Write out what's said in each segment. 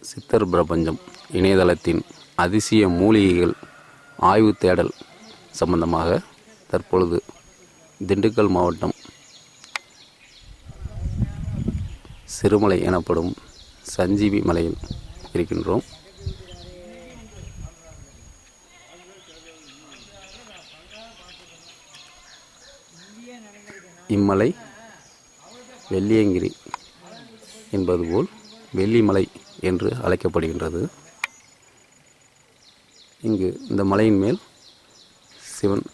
சித்தர் பிரபஞ்சம் இணையதளத்தின் அதிசய மூலிகைகள் ஆய்வு தேடல் சம்பந்தமாக தற்பொழுது திண்டுக்கல் மாவட்டம் சிறுமலை எனப்படும் சஞ்சீவி மலையில் இருக்கின்றோம். இம்மலை வெள்ளியங்கிரி என்பது போல் வெள்ளிமலை என்று அழைக்கப்படுகின்றது. இங்கு இந்த மலையின் மேல் சிவன்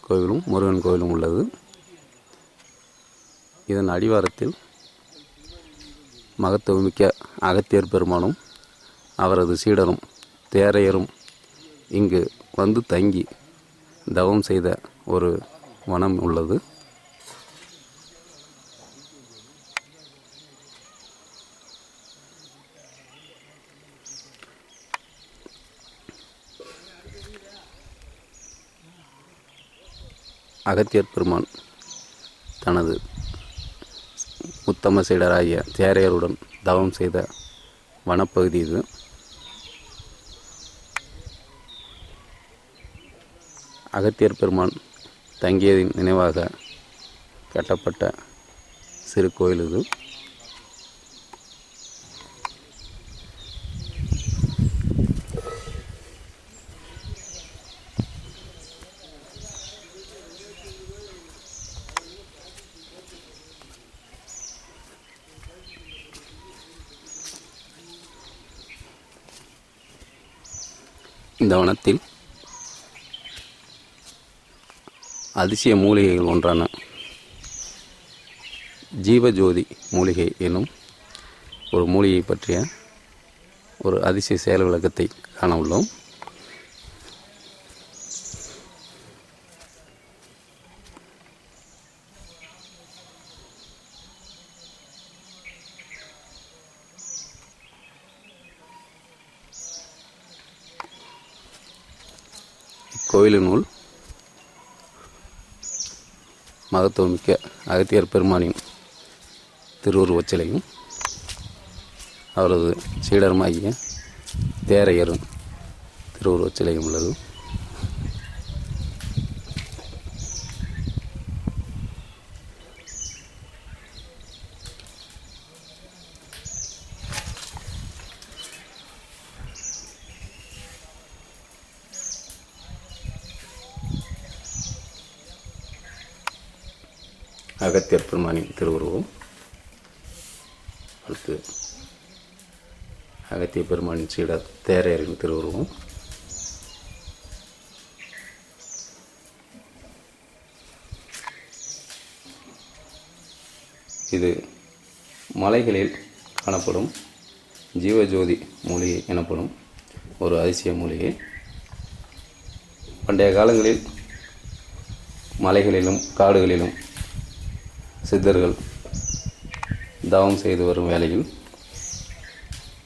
கோவிலும் முருகன் கோவிலும் உள்ளது. இதன் அடிவாரத்தில் மகத்துவமிக்க அகத்தியர் பெருமானும் அவரது சீடரும் தேரையரும் இங்கு வந்து தங்கி தவம் செய்த ஒரு வனம் உள்ளது. அகத்தியர் பெருமான் தனது உத்தம சீடராகிய தேரையருடன் தவம் செய்த வனப்பகுதி இது. அகத்தியர் பெருமான் தங்கியதின் நினைவாக கட்டப்பட்ட சிறு கோயில் இது. இந்த வனத்தில் அதிசய மூலிகைகள் ஒன்றான ஜீவஜோதி மூலிகை எனும் ஒரு மூலிகை பற்றிய ஒரு அதிசய செயல் விளக்கத்தை காண உள்ளோம். கோயிலினுள் மகத்துவமிக்க அகத்தியர் பெருமானின் திருவுருவச் சிலையும் அவரது சீடருமாகிய தேரையரும் திருவுருவச் சிலையும் உள்ளது. அகத்தியர் பெருமானின் திருவுருவம், அடுத்து அகத்திய பெருமானின் சீடர் தேரையரின் திருவுருவம், இது மலைகளில் காணப்படும் ஜீவஜோதி மூலிகை எனப்படும் ஒரு அதிசய மூலிகை. பண்டைய காலங்களில் மலைகளிலும் காடுகளிலும் சித்தர்கள் தவம் செய்து வரும் வேளையில்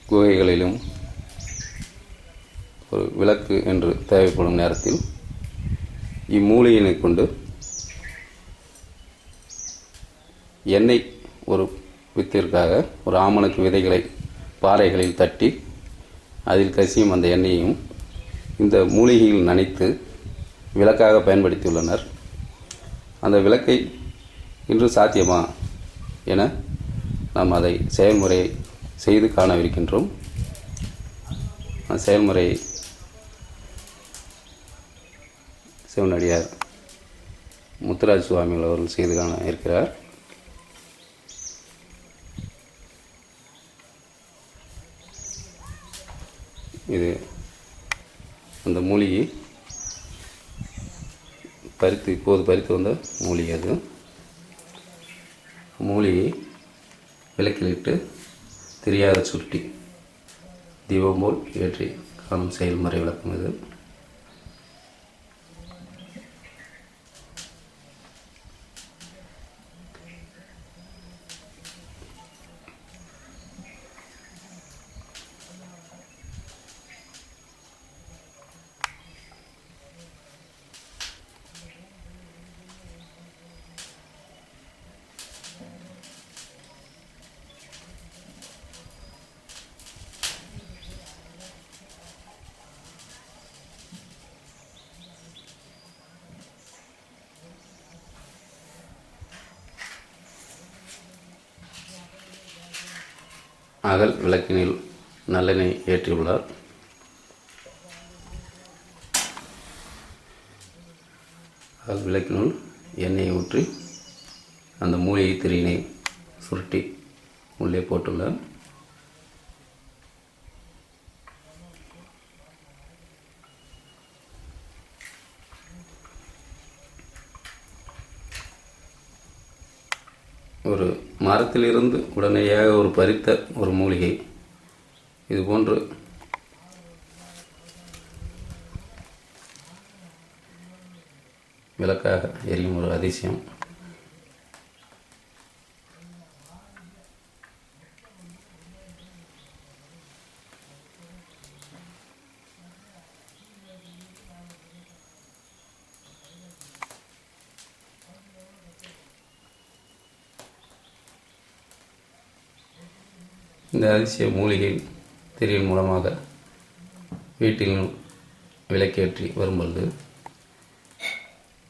குகைகளிலும் ஒரு விளக்கு என்று தேவைப்படும் நேரத்தில் இம்மூலிகையினை கொண்டு எண்ணெய் ஒரு வித்திற்காக ஒரு ஆமணக்கு விதைகளை பாறைகளில் தட்டி அதில் கசியும் அந்த எண்ணெயையும் இந்த மூலிகையில் நனைத்து விளக்காக பயன்படுத்தியுள்ளனர். அந்த விளக்கை இன்று சாத்தியமா என நாம் அதை செயல்முறையை செய்து காணவிருக்கின்றோம். செயல்முறையை சிவனடியார் முத்துராஜ் சுவாமிகள் அவர்கள் செய்து காண இருக்கிறார். இது அந்த மூலிகை இப்போது பறித்து வந்த மூலிகை. அது மூலிகை விளக்கிலிட்டு திரியாக சுருட்டி தீபம் போல் ஏற்றி காணும் செயல்முறை விளக்கம் இது. அகல் விளக்கினில் நல்லெண்ணெய் ஏற்றியுள்ளார். அகல் விளக்கினுள் எண்ணெயை ஊற்றி அந்த மூலிகை திரியினை சுருட்டி உள்ளே போட்டுள்ளார். ஒரு மரத்திலிருந்து உடனடியாக ஒரு பறித்த ஒரு மூலிகை இதுபோன்று விளக்காக எரியும் ஒரு அதிசயம். இந்த அதிசய மூலிகை திரியின் மூலமாக வீட்டில் விளக்கேற்றி வரும்பொழுது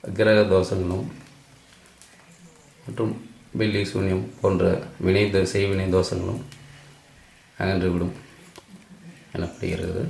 கிரக தோஷங்களும் மற்றும் பில்லி சூன்யம் போன்ற செய்வினை தோஷங்களும் அகன்றுவிடும் எனப்படுகிறது.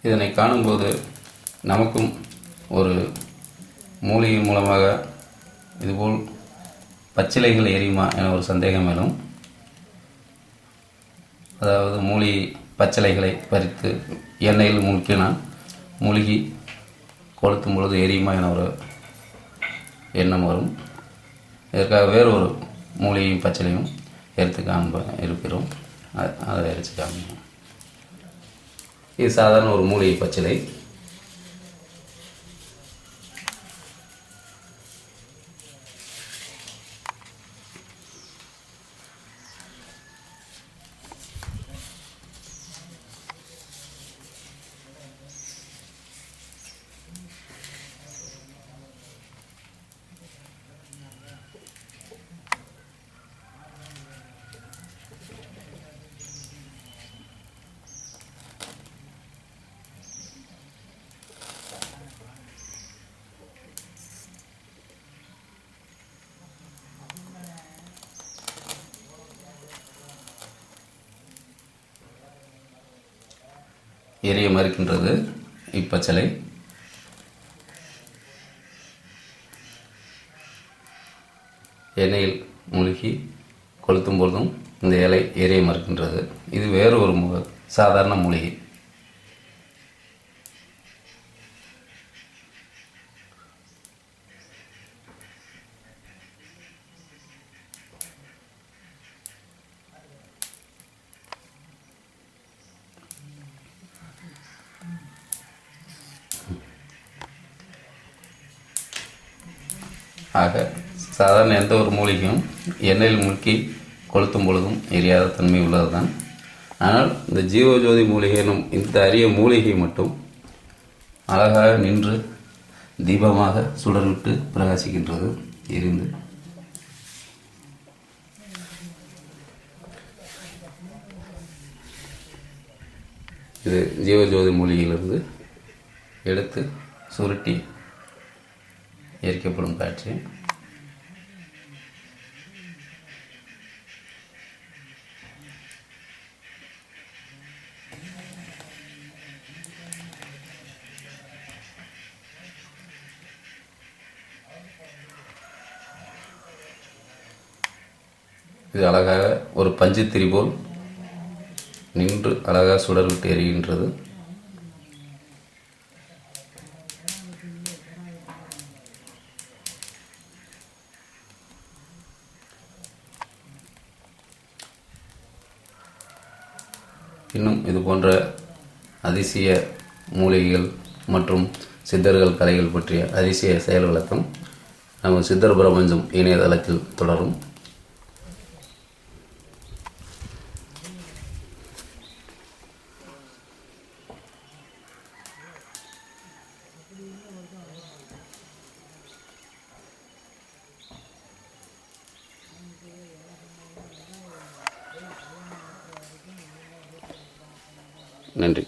இதனை காணும்போது நமக்கும் ஒரு மூலிகை மூலமாக இதுபோல் பச்சிலைகள் எரியுமா என ஒரு சந்தேகம் மேலும், அதாவது மூலிகை பச்சிலைகளை பறித்து எண்ணெயில் முக்கினால் மூலிகை கொளுத்தும் பொழுது எரியுமா என ஒரு எண்ணம் வரும். இதற்காக வேறொரு மூலிகையும் பச்சிலையும் எடுத்து இருக்கிறோம். அதை எரித்து காண்போம். இது சாதாரண ஒரு மூலிகை பச்சிலை. எரிய மறுக்கின்றது இப்பச்சிலை. எண்ணெயில் மூழ்கி கொளுத்தும் பொழுதும் இந்த இலை எரிய மறுக்கின்றது. இது வேறு ஒரு சாதாரண மூலிகை. ஆக சாதாரண எந்த ஒரு மூலிகையும் எண்ணெயில் முழுக்கி கொளுத்தும் பொழுதும் எரியாத தன்மை உள்ளது தான். ஆனால் இந்த ஜீவஜோதி மூலிகை எனும் இந்த அரிய மூலிகை மட்டும் அழகாக நின்று தீபமாக சுடர்விட்டு பிரகாசிக்கின்றது எரிந்து. இது ஜீவஜோதி மூலிகையிலிருந்து எடுத்து சுருட்டி எரிக்கப்படும் காட்சி. இது அழகாக ஒரு பஞ்சுத்திரி போல் நின்று அழகாக சுடர் விட்டு எரிகின்றது. இன்னும் இது போன்ற அதிசய மூலிகைகள் மற்றும் சித்தர்கள் கலைகள் பற்றிய அதிசய செயல் விளக்கம் நம்ம சித்தர் பிரபஞ்சம் இணையதளத்தில் தொடரும். நன்றி.